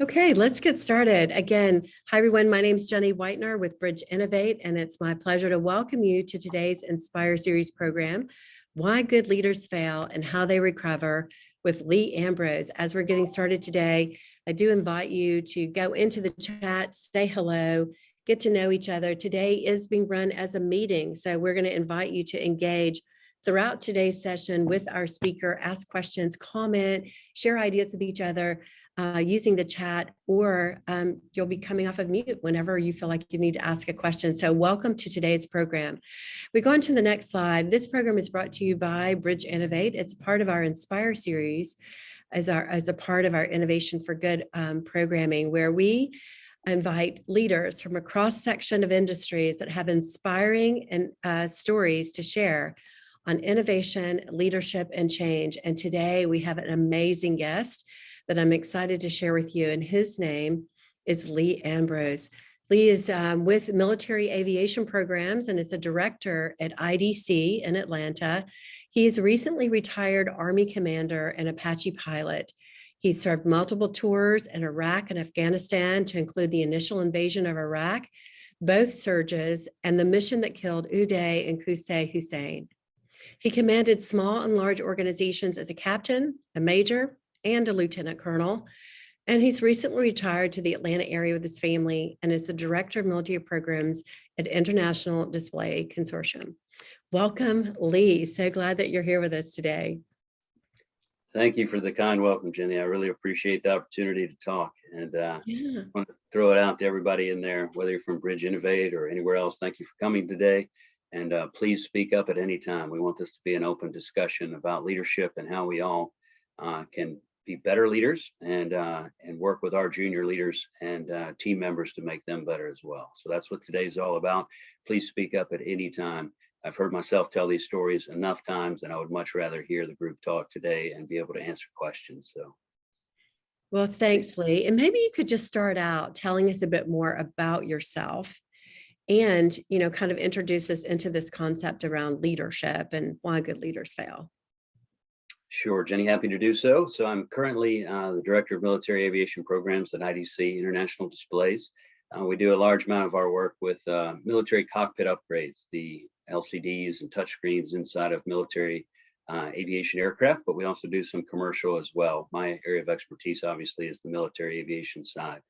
Okay, let's get started. Again, hi everyone. My name is Jenny Whitener with Bridge Innovate, and it's my pleasure to welcome you to today's Inspire Series program, Why Good Leaders Fail and How They Recover with Lee Ambrose. As we're getting started today, I do invite you to go into the chat, say hello, get to know each other. Today is being run as a meeting, so we're going to invite you to engage throughout today's session with our speaker, ask questions, comment, share ideas with each other. Using the chat, or you'll be coming off of mute whenever you feel like you need to ask a question. So welcome to today's program. We go on to the next slide. This program is brought to you by Bridge Innovate. It's part of our Inspire series as a part of our Innovation for Good programming, where we invite leaders from a cross-section of industries that have inspiring and stories to share on innovation, leadership, and change. And today we have an amazing guest that I'm excited to share with you, and his name is Lee Ambrose. Lee is with military aviation programs and is a director at IDC in Atlanta. He is recently retired Army commander and Apache pilot. He served multiple tours in Iraq and Afghanistan, to include the initial invasion of Iraq, both surges, and the mission that killed Uday and Qusay Hussein. He commanded small and large organizations as a captain, a major, and a lieutenant colonel, and he's recently retired to the Atlanta area with his family and is the director of military programs at International Display Consortium. Welcome, Lee. So glad that you're here with us today. Thank you for the kind welcome, Jenny. I really appreciate the opportunity to talk, and I want to throw it out to everybody in there, whether you're from Bridge Innovate or anywhere else. Thank you for coming today, and please speak up at any time. We want this to be an open discussion about leadership and how we all can be better leaders and work with our junior leaders and team members to make them better as well. So that's what today's all about. Please speak up at any time. I've heard myself tell these stories enough times, and I would much rather hear the group talk today and be able to answer questions. So, well, thanks, Lee. And maybe you could just start out telling us a bit more about yourself and, kind of introduce us into this concept around leadership and why good leaders fail. Sure, Jenny, happy to do so. So I'm currently the Director of Military Aviation Programs at IDC International Displays. We do a large amount of our work with military cockpit upgrades, the LCDs and touchscreens inside of military aviation aircraft, but we also do some commercial as well. My area of expertise, obviously, is the military aviation side.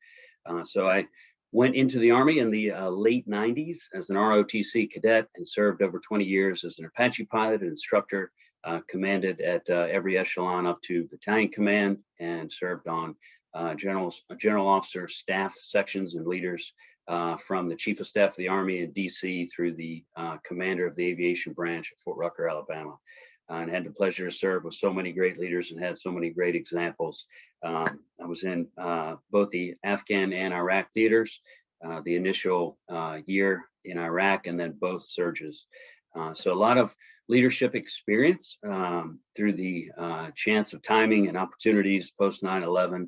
So I went into the Army in the late 90s as an ROTC cadet and served over 20 years as an Apache pilot and instructor. Commanded at every echelon up to battalion command, and served on general officer staff sections and leaders from the Chief of Staff of the Army in DC through the commander of the aviation branch at Fort Rucker, Alabama. And had the pleasure to serve with so many great leaders and had so many great examples. I was in both the Afghan and Iraq theaters, the initial year in Iraq, and then both surges. So a lot of leadership experience through the chance of timing and opportunities post 9/11.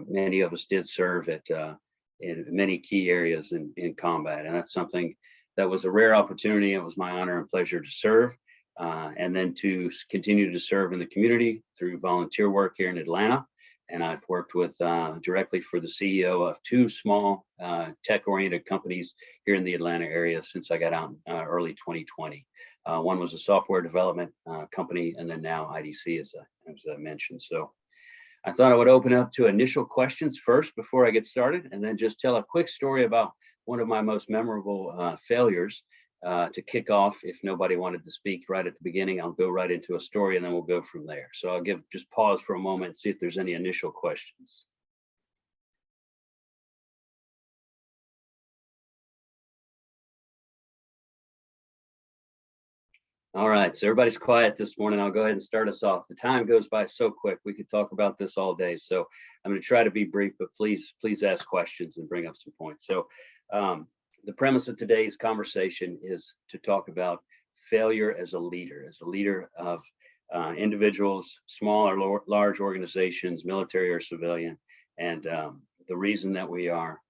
Many of us did serve in many key areas in combat, and that's something that was a rare opportunity. It was my honor and pleasure to serve, and then to continue to serve in the community through volunteer work here in Atlanta. And I've worked with directly for the CEO of two small tech-oriented companies here in the Atlanta area since I got out in early 2020. One was a software development company, and then now IDC, as I mentioned. So I thought I would open up to initial questions first before I get started, and then just tell a quick story about one of my most memorable failures. To kick off, if nobody wanted to speak right at the beginning, I'll go right into a story and then we'll go from there. So I'll just pause for a moment and see if there's any initial questions. All right, so everybody's quiet this morning. I'll go ahead and start us off. The time goes by so quick. We could talk about this all day. So I'm going to try to be brief, but please ask questions and bring up some points. So the premise of today's conversation is to talk about failure as a leader of individuals, small or large organizations, military or civilian. And the reason that we are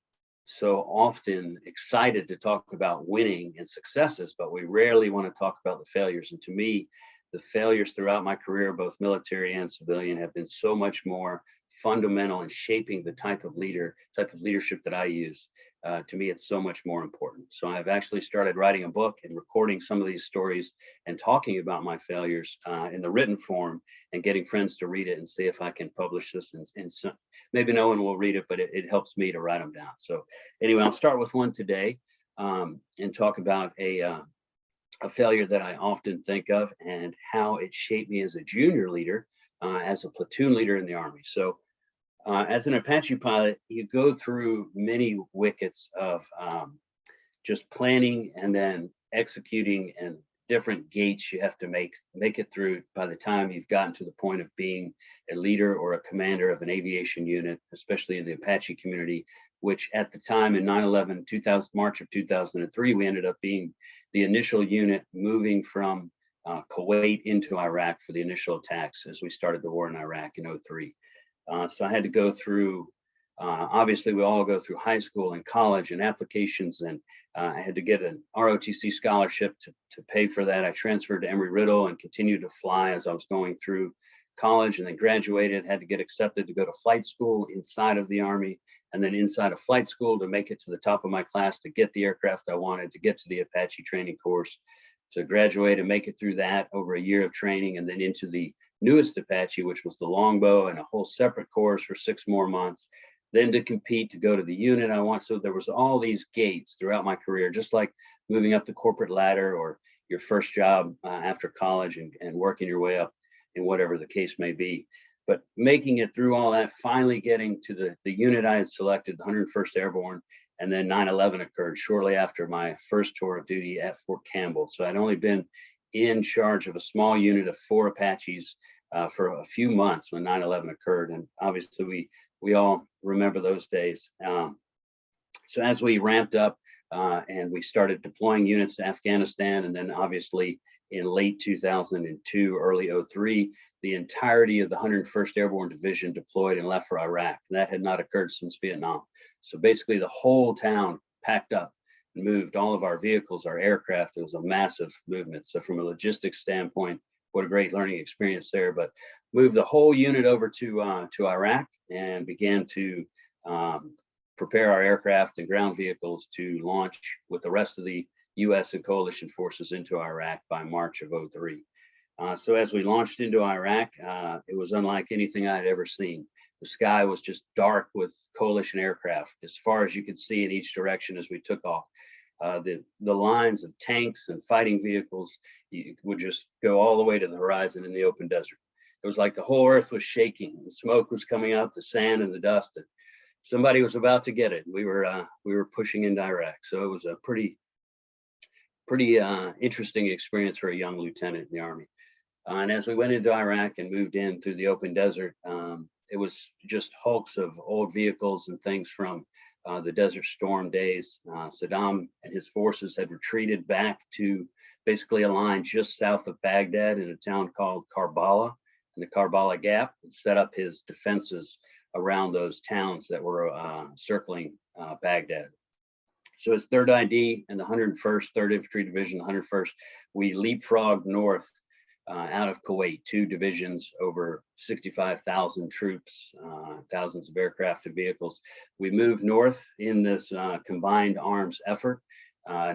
so often excited to talk about winning and successes, but we rarely want to talk about the failures. And to me, the failures throughout my career, both military and civilian, have been so much more fundamental in shaping the type of leadership that I use. To me, it's so much more important. So I've actually started writing a book and recording some of these stories and talking about my failures in the written form, and getting friends to read it and see if I can publish this. And some, maybe no one will read it, but it helps me to write them down. So anyway, I'll start with one today, and talk about a failure that I often think of and how it shaped me as a junior leader, as a platoon leader in the Army. So as an Apache pilot, you go through many wickets of just planning and then executing, and different gates you have to make it through by the time you've gotten to the point of being a leader or a commander of an aviation unit, especially in the Apache community, which at the time in 9/11, March of 2003, we ended up being the initial unit moving from Kuwait into Iraq for the initial attacks as we started the war in Iraq in 2003. So I had to go through, obviously we all go through high school and college and applications, and I had to get an ROTC scholarship to pay for that. I transferred to Embry-Riddle and continued to fly as I was going through college, and then graduated, had to get accepted to go to flight school inside of the Army, and then inside of flight school to make it to the top of my class to get the aircraft I wanted, to get to the Apache training course, to graduate and make it through that over a year of training, and then into the newest Apache, which was the longbow, and a whole separate course for 6 more months, then to compete to go to the unit I want. So there was all these gates throughout my career, just like moving up the corporate ladder or your first job after college, and working your way up in whatever the case may be. But making it through all that, finally getting to the unit I had selected, the 101st Airborne, and then 9/11 occurred shortly after my first tour of duty at Fort Campbell. So I'd only been in charge of a small unit of 4 Apaches for a few months when 9/11 occurred. And obviously we all remember those days. So as we ramped up and we started deploying units to Afghanistan, and then obviously in late 2002, early 2003, the entirety of the 101st Airborne Division deployed and left for Iraq. And that had not occurred since Vietnam. So basically the whole town packed up and moved all of our vehicles, our aircraft. It was a massive movement. So from a logistics standpoint, what a great learning experience there. But moved the whole unit over to Iraq, and began to prepare our aircraft and ground vehicles to launch with the rest of the U.S. and coalition forces into Iraq by March of 2003. So as we launched into Iraq, it was unlike anything I had ever seen. The sky was just dark with coalition aircraft as far as you could see in each direction as we took off. The lines of tanks and fighting vehicles would just go all the way to the horizon in the open desert. It was like the whole earth was shaking. The smoke was coming out, the sand and the dust. And somebody was about to get it. We were pushing into Iraq. So it was a pretty interesting experience for a young lieutenant in the Army. And as we went into Iraq and moved in through the open desert, it was just hulks of old vehicles and things from the Desert Storm days. Saddam and his forces had retreated back to basically a line just south of Baghdad in a town called Karbala, in the Karbala Gap, and set up his defenses around those towns that were circling Baghdad. So as 3rd ID and the 101st, 3rd Infantry Division, the 101st, we leapfrogged north out of Kuwait, 2 divisions, over 65,000 troops, thousands of aircraft and vehicles. We moved north in this combined arms effort.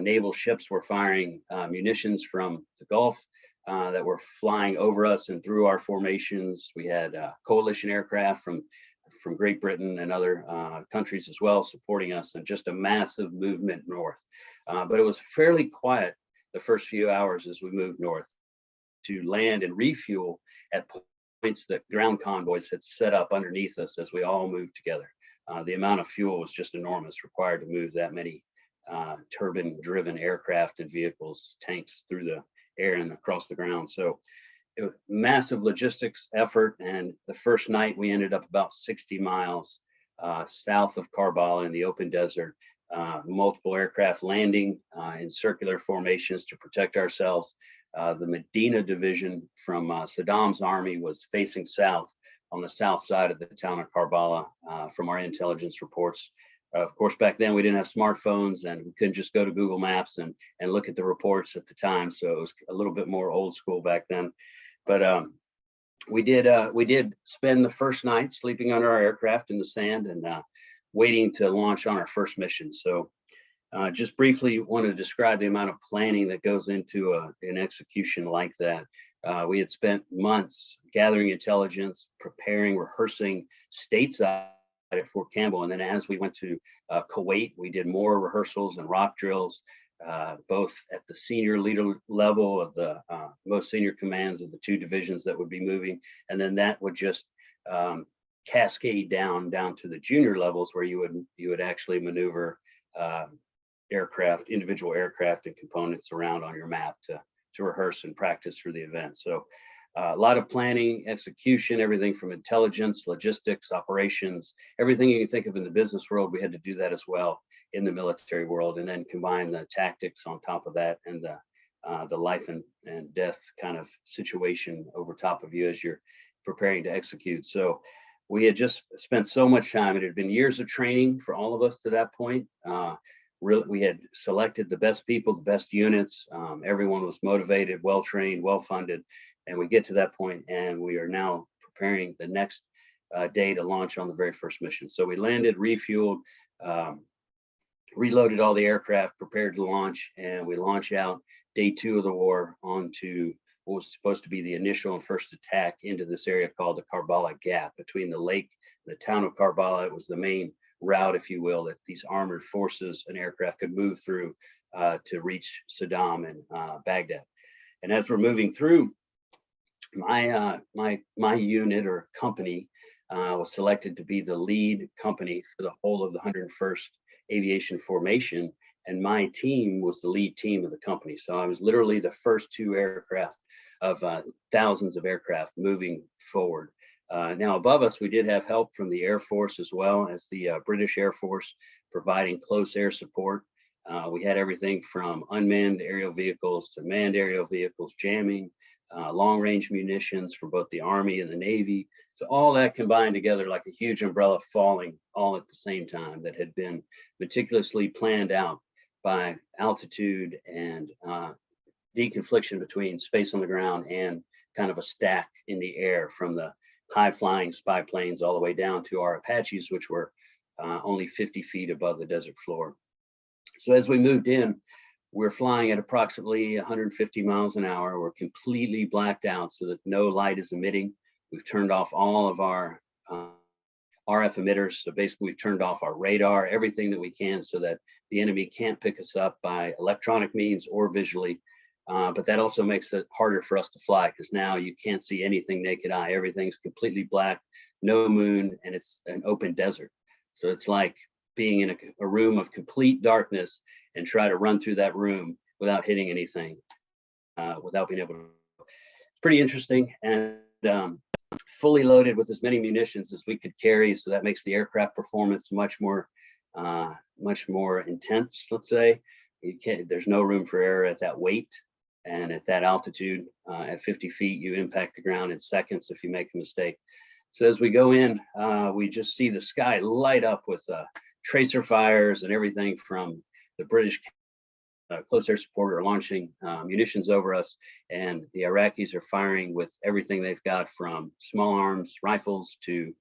Naval ships were firing munitions from the Gulf that were flying over us and through our formations. We had coalition aircraft from Great Britain and other countries as well supporting us, and just a massive movement north. But it was fairly quiet the first few hours as we moved north to land and refuel at points that ground convoys had set up underneath us as we all moved together. The amount of fuel was just enormous, required to move that many turbine-driven aircraft and vehicles, tanks through the air and across the ground. So it was a massive logistics effort. And the first night we ended up about 60 miles south of Karbala in the open desert, multiple aircraft landing in circular formations to protect ourselves. The Medina division from Saddam's army was facing south on the south side of the town of Karbala from our intelligence reports. Of course, back then we didn't have smartphones, and we couldn't just go to Google Maps and look at the reports at the time. So it was a little bit more old school back then. But we did spend the first night sleeping under our aircraft in the sand and waiting to launch on our first mission. So just briefly want to describe the amount of planning that goes into an execution like that. We had spent months gathering intelligence, preparing, rehearsing stateside at Fort Campbell. And then as we went to Kuwait, we did more rehearsals and rock drills, both at the senior leader level of the most senior commands of the two divisions that would be moving. And then that would just cascade down to the junior levels where you would actually maneuver individual aircraft and components around on your map to rehearse and practice for the event. So a lot of planning, execution, everything from intelligence, logistics, operations, everything you can think of in the business world, we had to do that as well in the military world, and then combine the tactics on top of that and the life and death kind of situation over top of you as you're preparing to execute. So we had just spent so much time. It had been years of training for all of us to that point. We had selected the best people, the best units. Everyone was motivated, well-trained, well-funded. And we get to that point and we are now preparing the next day to launch on the very first mission. So we landed, refueled, reloaded all the aircraft, prepared to launch, and we launch out day 2 of the war onto what was supposed to be the initial and first attack into this area called the Karbala Gap between the lake and the town of Karbala. It was the main route, if you will, that these armored forces and aircraft could move through to reach Saddam and Baghdad. And as we're moving through, my unit or company was selected to be the lead company for the whole of the 101st Aviation Formation, and my team was the lead team of the company. So I was literally the first 2 aircraft of thousands of aircraft moving forward. Now above us, we did have help from the Air Force as well as the British Air Force providing close air support. We had everything from unmanned aerial vehicles to manned aerial vehicles, jamming, long-range munitions for both the Army and the Navy. So all that combined together like a huge umbrella falling all at the same time that had been meticulously planned out by altitude and deconfliction between space on the ground and kind of a stack in the air from the high-flying spy planes all the way down to our Apaches, which were only 50 feet above the desert floor. So as we moved in, we're flying at approximately 150 miles an hour. We're completely blacked out so that no light is emitting. We've turned off all of our RF emitters. So basically we've turned off our radar, everything that we can so that the enemy can't pick us up by electronic means or visually. But that also makes it harder for us to fly because now you can't see anything naked eye. Everything's completely black, no moon, and it's an open desert. So it's like being in a room of complete darkness and try to run through that room without hitting anything, without being able to. It's pretty interesting and fully loaded with as many munitions as we could carry. So that makes the aircraft performance much more intense, let's say. There's no room for error at that weight. And at that altitude, at 50 feet, you impact the ground in seconds if you make a mistake. So as we go in, we just see the sky light up with tracer fires and everything from the British close air support are launching munitions over us, and the Iraqis are firing with everything they've got from small arms rifles to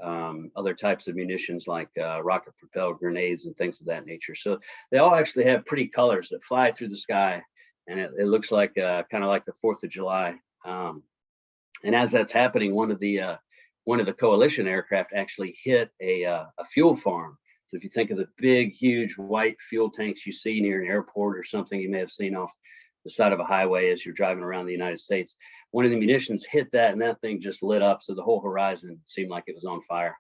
other types of munitions like rocket propelled grenades and things of that nature. So they all actually have pretty colors that fly through the sky, and it looks like kind of like the 4th of July. And as that's happening, one of the coalition aircraft actually hit a fuel farm. So if you think of the big, huge white fuel tanks you see near an airport or something you may have seen off the side of a highway as you're driving around the United States, one of the munitions hit that and that thing just lit up. So the whole horizon seemed like it was on fire.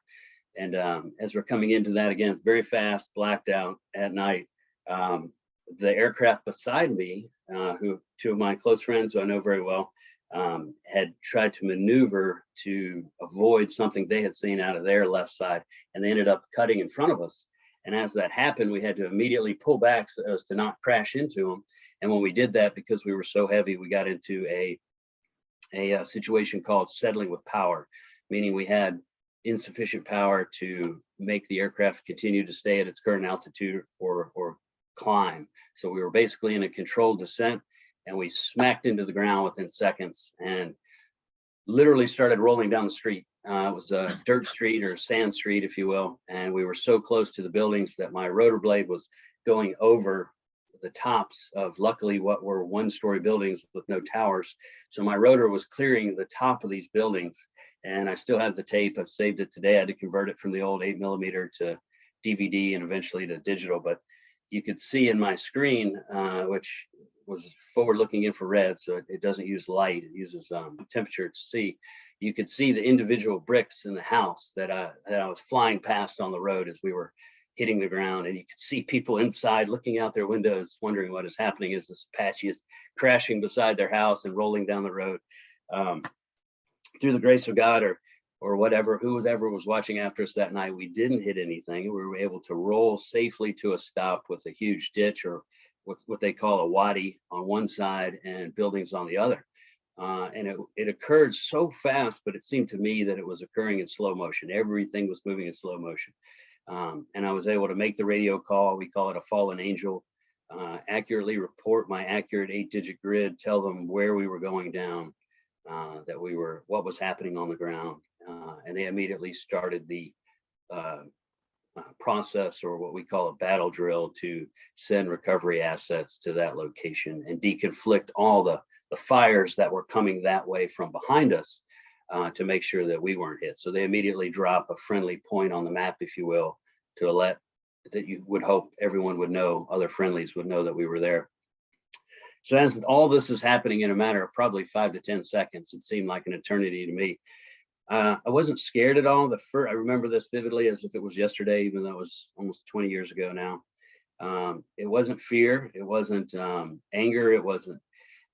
And as we're coming into that again, very fast, blacked out at night, the aircraft beside me, who 2 of my close friends who I know very well, had tried to maneuver to avoid something they had seen out of their left side, and they ended up cutting in front of us. And as that happened, we had to immediately pull back so as to not crash into them. And when we did that, because we were so heavy, we got into a situation called settling with power, meaning we had insufficient power to make the aircraft continue to stay at its current altitude or climb. So we were basically in a controlled descent, and we smacked into the ground within seconds. And literally started rolling down the street. It was a dirt street or sand street, if you will. And we were so close to the buildings that my rotor blade was going over the tops of, luckily, what were one-story buildings with no towers. So my rotor was clearing the top of these buildings. And I still have the tape. I've saved it today. I had to convert it from the old 8mm to DVD and eventually to digital. But you could see in my screen, which was forward-looking infrared, so it doesn't use light. It uses temperature to see. You could see the individual bricks in the house that I was flying past on the road as we were hitting the ground, and you could see people inside looking out their windows, wondering what is happening as this Apache is crashing beside their house and rolling down the road. Through the grace of God, or whatever, whoever was watching after us that night, we didn't hit anything. We were able to roll safely to a stop with a huge ditch, or what they call a wadi, on one side and buildings on the other. And it occurred so fast, but it seemed to me that it was occurring in slow motion. Everything was moving in slow motion. And I was able to make the radio call. We call it a fallen angel. Accurately report my accurate 8-digit grid, tell them where we were going down, what was happening on the ground. And they immediately started the process, or what we call a battle drill, to send recovery assets to that location and deconflict all the fires that were coming that way from behind us, to make sure that we weren't hit. So they immediately drop a friendly point on the map, if you will, to let that you would hope everyone would know, other friendlies would know that we were there. So as all this is happening in a matter of probably 5 to 10 seconds, it seemed like an eternity to me. I wasn't scared at all. I remember this vividly as if it was yesterday, even though it was almost 20 years ago now. It wasn't fear. It wasn't anger. It wasn't.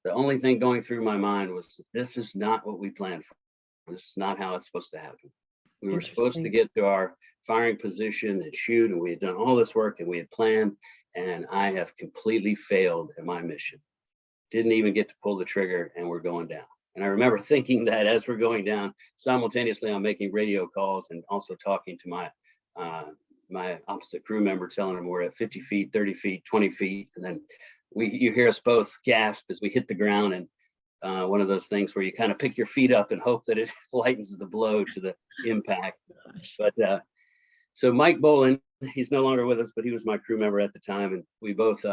The only thing going through my mind was, this is not what we planned for. This is not how it's supposed to happen. We were supposed to get to our firing position and shoot, and we had done all this work and we had planned, and I have completely failed at my mission. Didn't even get to pull the trigger, and we're going down. And I remember thinking that as we're going down, simultaneously I'm making radio calls and also talking to my opposite crew member, telling them we're at 50 feet, 30 feet, 20 feet. And then you hear us both gasp as we hit the ground, and one of those things where you kind of pick your feet up and hope that it lightens the blow to the impact. But so Mike Bolin, he's no longer with us, but he was my crew member at the time. And we both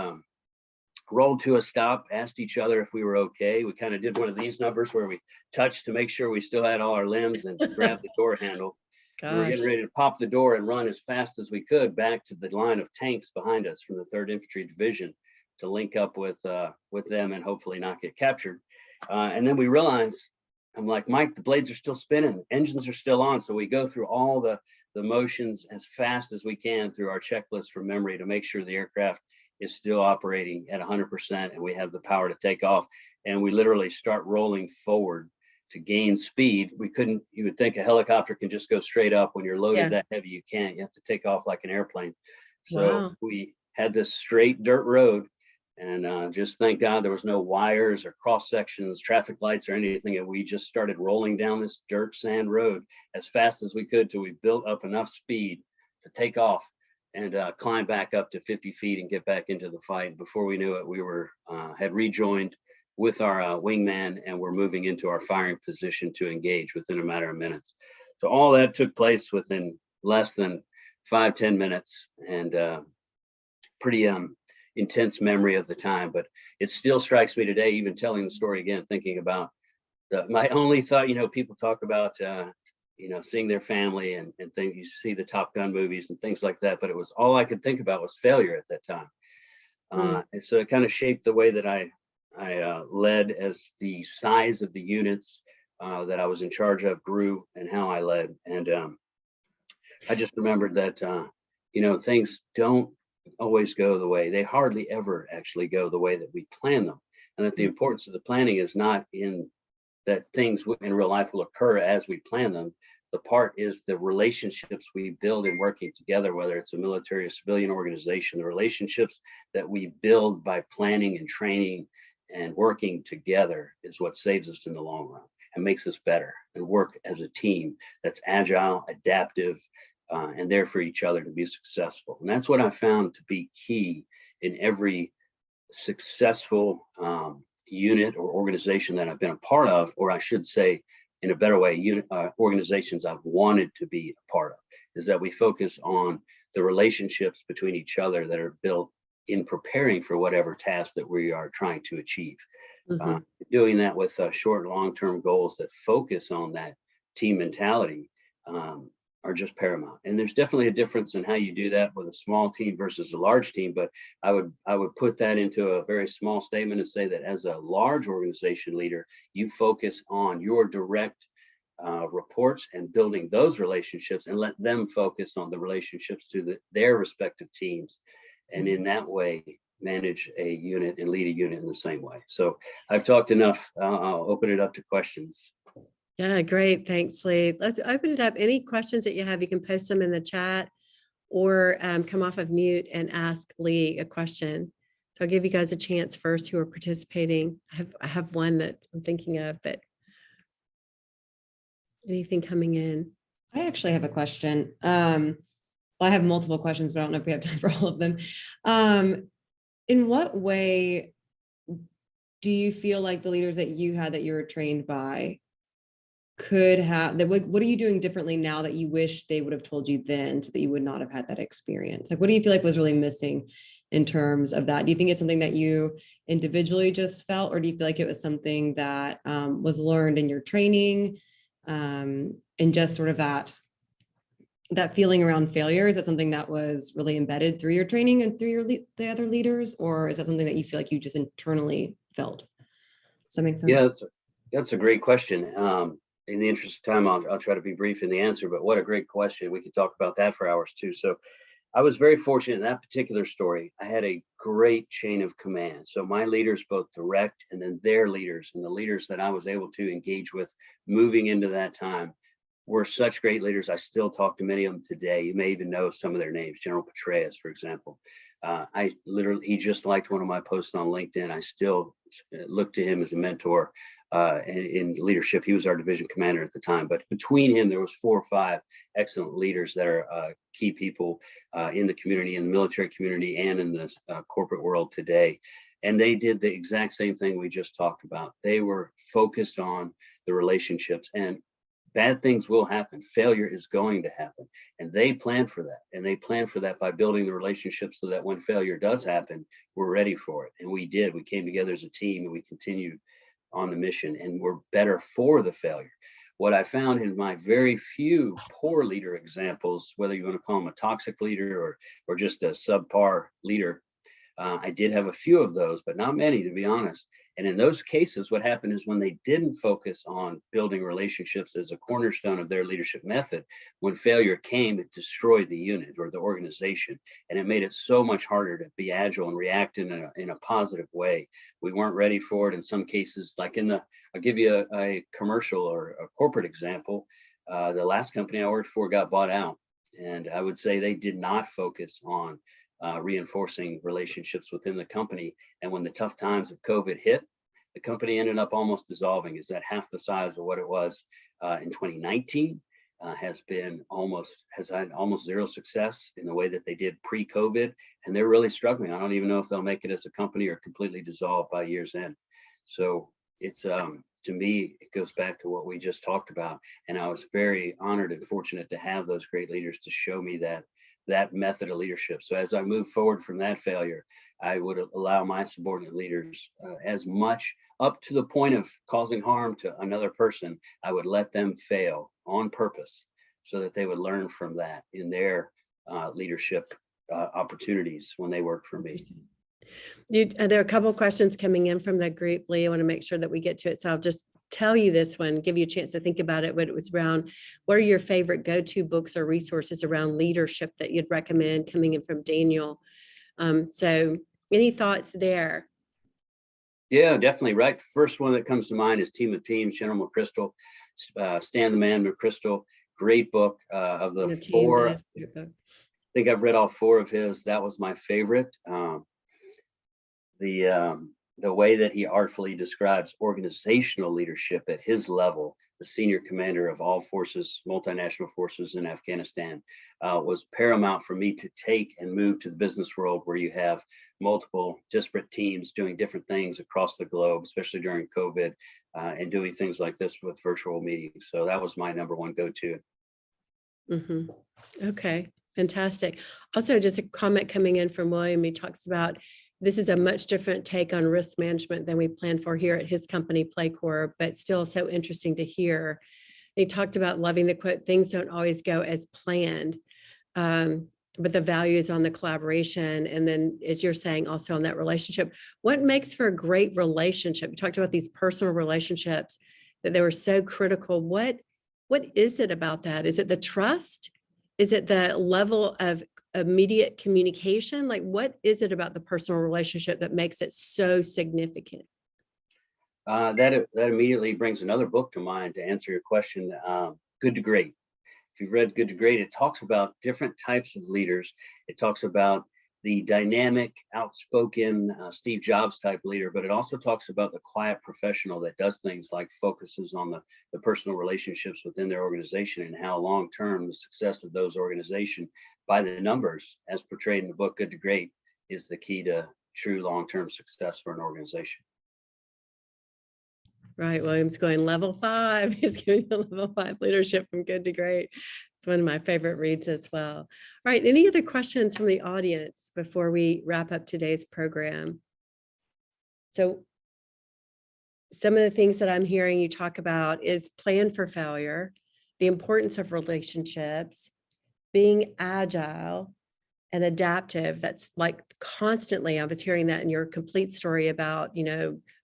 rolled to a stop, asked each other if we were okay. We kind of did one of these numbers where we touched to make sure we still had all our limbs, and grabbed the door handle. We were getting ready to pop the door and run as fast as we could back to the line of tanks behind us from the 3rd Infantry Division to link up with them and hopefully not get captured. And then we realized, I'm like, Mike, the blades are still spinning, engines are still on. So we go through all the motions as fast as we can through our checklist from memory to make sure the aircraft is still operating at 100% and we have the power to take off. And we literally start rolling forward to gain speed. You would think a helicopter can just go straight up. When you're loaded that heavy, you can't. You have to take off like an airplane. So we had this straight dirt road, and just thank God there was no wires or cross sections, traffic lights or anything. And we just started rolling down this dirt sand road as fast as we could till we built up enough speed to take off and climb back up to 50 feet and get back into the fight. Before we knew it, we had rejoined with our wingman, and we're moving into our firing position to engage within a matter of minutes. So all that took place within less than 5-10 minutes, and pretty intense memory of the time. But it still strikes me today, even telling the story again, thinking about my only thought, people talk about seeing their family and things. You see the Top Gun movies and things like that, but it was all I could think about was failure at that time. And so it kind of shaped the way that I led, as the size of the units that I was in charge of grew, and how I led. And I just remembered that things don't always go the way, they hardly ever actually go the way that we plan them, and that the importance of the planning is not in that things in real life will occur as we plan them. The part is the relationships we build in working together, whether it's a military or civilian organization. The relationships that we build by planning and training and working together is what saves us in the long run and makes us better, and work as a team that's agile, adaptive, and there for each other to be successful. And that's what I found to be key in every successful unit or organization that I've been a part of, or I should say, in a better way, organizations I've wanted to be a part of, is that we focus on the relationships between each other that are built in preparing for whatever task that we are trying to achieve. Mhm. Doing that with short and long-term goals that focus on that team mentality are just paramount. And there's definitely a difference in how you do that with a small team versus a large team. But I would put that into a very small statement and say that as a large organization leader, you focus on your direct reports and building those relationships, and let them focus on the relationships to their respective teams. And in that way, manage a unit and lead a unit in the same way. So I've talked enough. I'll open it up to questions. Yeah, great. Thanks, Lee. Let's open it up. Any questions that you have, you can post them in the chat or come off of mute and ask Lee a question. So I'll give you guys a chance first who are participating. I have one that I'm thinking of, but anything coming in? I actually have a question. Well, I have multiple questions, but I don't know if we have time for all of them. In what way do you feel like the leaders that you had that you were trained by could have that? What are you doing differently now that you wish they would have told you then, so that you would not have had that experience? Like, what do you feel like was really missing in terms of that? Do you think it's something that you individually just felt, or do you feel like it was something that was learned in your training, and just sort of that feeling around failure? Is that something that was really embedded through your training and through the other leaders, or is that something that you feel like you just internally felt? Does that make sense? Yeah, that's a great question. In the interest of time, I'll try to be brief in the answer, but what a great question. We could talk about that for hours too. So I was very fortunate in that particular story. I had a great chain of command. So my leaders, both direct and then their leaders, and the leaders that I was able to engage with moving into that time, were such great leaders. I still talk to many of them today. You may even know some of their names. General Petraeus, for example. He just liked one of my posts on LinkedIn. I still look to him as a mentor in leadership. He was our division commander at the time, but between him, there was 4 or 5 excellent leaders that are key people in the community, in the military community, and in the corporate world today. And they did the exact same thing we just talked about. They were focused on the relationships, and bad things will happen. Failure is going to happen. And they plan for that. And they plan for that by building the relationships so that when failure does happen, we're ready for it. And we did. We came together as a team and we continued on the mission, and we're better for the failure. What I found in my very few poor leader examples, whether you want to call them a toxic leader or just a subpar leader, I did have a few of those, but not many, to be honest. And in those cases, what happened is when they didn't focus on building relationships as a cornerstone of their leadership method, when failure came, it destroyed the unit or the organization. And it made it so much harder to be agile and react in a positive way. We weren't ready for it in some cases. Like I'll give you a commercial or a corporate example. The last company I worked for got bought out. And I would say they did not focus on reinforcing relationships within the company. And when the tough times of COVID hit, the company ended up almost dissolving. Is that half the size of what it was in 2019? Has had almost zero success in the way that they did pre-COVID, and they're really struggling. I don't even know if they'll make it as a company or completely dissolve by year's end. So it's to me, it goes back to what we just talked about. And I was very honored and fortunate to have those great leaders to show me that method of leadership. So as I move forward from that failure, I would allow my subordinate leaders as much up to the point of causing harm to another person. I would let them fail on purpose so that they would learn from that in their leadership opportunities when they work for me. There are a couple of questions coming in from the group, Lee. I want to make sure that we get to it. So I'll just tell you this one, give you a chance to think about it. But it was around, what are your favorite go-to books or resources around leadership that you'd recommend, coming in from Daniel? So any thoughts there? Yeah, definitely. Right. First one that comes to mind is Team of Teams, General McChrystal, Stan the Man McChrystal. Great book of the four. I think I've read all 4 of his. That was my favorite. The way that he artfully describes organizational leadership at his level, the senior commander of all forces, multinational forces in Afghanistan, was paramount for me to take and move to the business world, where you have multiple disparate teams doing different things across the globe, especially during COVID, and doing things like this with virtual meetings. So that was my number one go-to. Okay, fantastic. Also, just a comment coming in from William. He talks about this is a much different take on risk management than we planned for here at his company, Playcore, but still so interesting to hear. He talked about loving the quote, things don't always go as planned, but the value is on the collaboration. And then, as you're saying, also on that relationship, what makes for a great relationship? You talked about these personal relationships that they were so critical. What is it about that? Is it the trust? Is it the level of immediate communication? Like, what is it about the personal relationship that makes it so significant? That immediately brings another book to mind to answer your question, Good to Great. If you've read Good to Great, it talks about different types of leaders. It talks about the dynamic, outspoken Steve Jobs type leader, but it also talks about the quiet professional that does things like focuses on the personal relationships within their organization and how long-term the success of those organizations by the numbers, as portrayed in the book Good to Great, is the key to true long-term success for an organization. Right, William's going level 5. He's giving you level 5 leadership from Good to Great. It's one of my favorite reads as well. All right, any other questions from the audience before we wrap up today's program? So some of the things that I'm hearing you talk about is plan for failure, the importance of relationships, being agile and adaptive. That's like constantly, I was hearing that in your complete story about,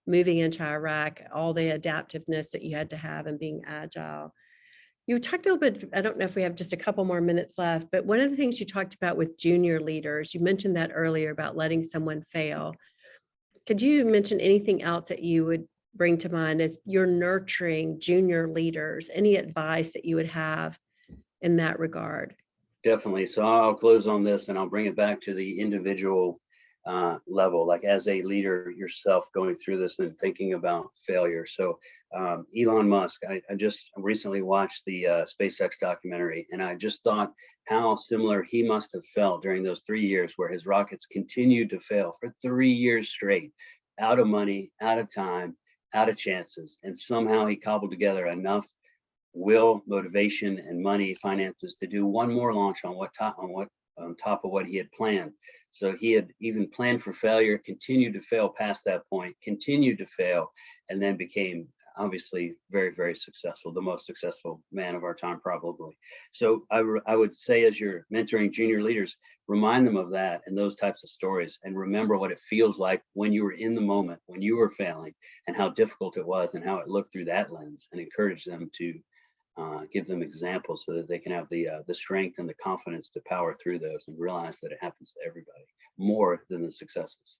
moving into Iraq, all the adaptiveness that you had to have and being agile. You talked a little bit, I don't know if we have just a couple more minutes left, but one of the things you talked about with junior leaders, you mentioned that earlier about letting someone fail. Could you mention anything else that you would bring to mind as you're nurturing junior leaders? Any advice that you would have in that regard? Definitely. So I'll close on this and I'll bring it back to the individual level, like as a leader yourself going through this and thinking about failure. So Elon Musk, I just recently watched the SpaceX documentary, and I just thought how similar he must have felt during those 3 years where his rockets continued to fail for 3 years straight, out of money, out of time, out of chances. And somehow he cobbled together enough will, motivation, and money, finances to do one more launch on top of what he had planned. So he had even planned for failure, continued to fail past that point, continued to fail, and then became obviously very, very successful, the most successful man of our time, probably. So I would say, as you're mentoring junior leaders, remind them of that and those types of stories, and remember what it feels like when you were in the moment, when you were failing, and how difficult it was and how it looked through that lens, and encourage them to give them examples so that they can have the strength and the confidence to power through those and realize that it happens to everybody more than the successes.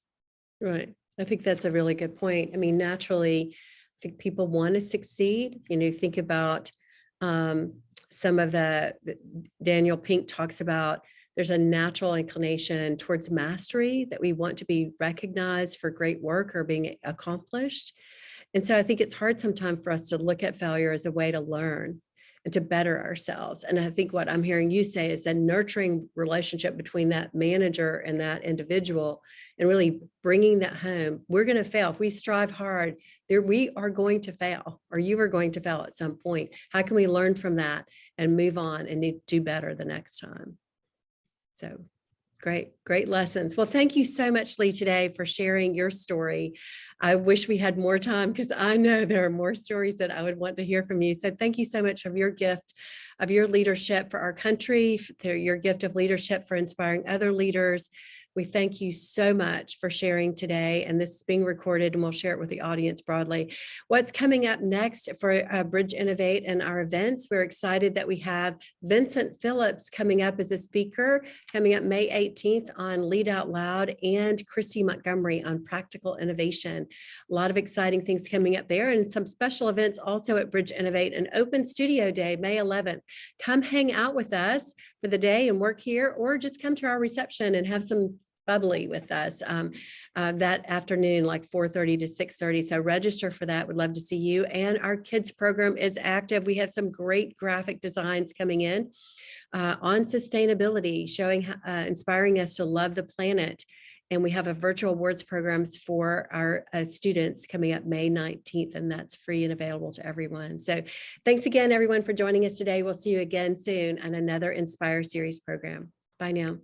Right. I think that's a really good point. I mean, naturally, I think people want to succeed. Think about some of the Daniel Pink talks about there's a natural inclination towards mastery, that we want to be recognized for great work or being accomplished. And so I think it's hard sometimes for us to look at failure as a way to learn and to better ourselves. And I think what I'm hearing you say is that nurturing relationship between that manager and that individual and really bringing that home. We're going to fail. If we strive hard, we are going to fail, or you are going to fail at some point. How can we learn from that and move on and do better the next time? So great lessons. Well, thank you so much, Lee, today for sharing your story. I wish we had more time because I know there are more stories that I would want to hear from you. So thank you so much of your gift of your leadership for our country, for your gift of leadership for inspiring other leaders. We thank you so much for sharing today, and this is being recorded and we'll share it with the audience broadly. What's coming up next for Bridge Innovate and our events, we're excited that we have Vincent Phillips coming up as a speaker, coming up May 18th on Lead Out Loud, and Christy Montgomery on Practical Innovation. A lot of exciting things coming up there, and some special events also at Bridge Innovate, an open studio day, May 11th. Come hang out with us for the day and work here, or just come to our reception and have some bubbly with us that afternoon, like 4:30 to 6:30. So register for that. We'd love to see you. And our kids program is active. We have some great graphic designs coming in on sustainability, showing, inspiring us to love the planet And we have a virtual awards programs for our students coming up May 19th, and that's free and available to everyone. So thanks again, everyone, for joining us today. We'll see you again soon on another Inspire Series program. Bye now.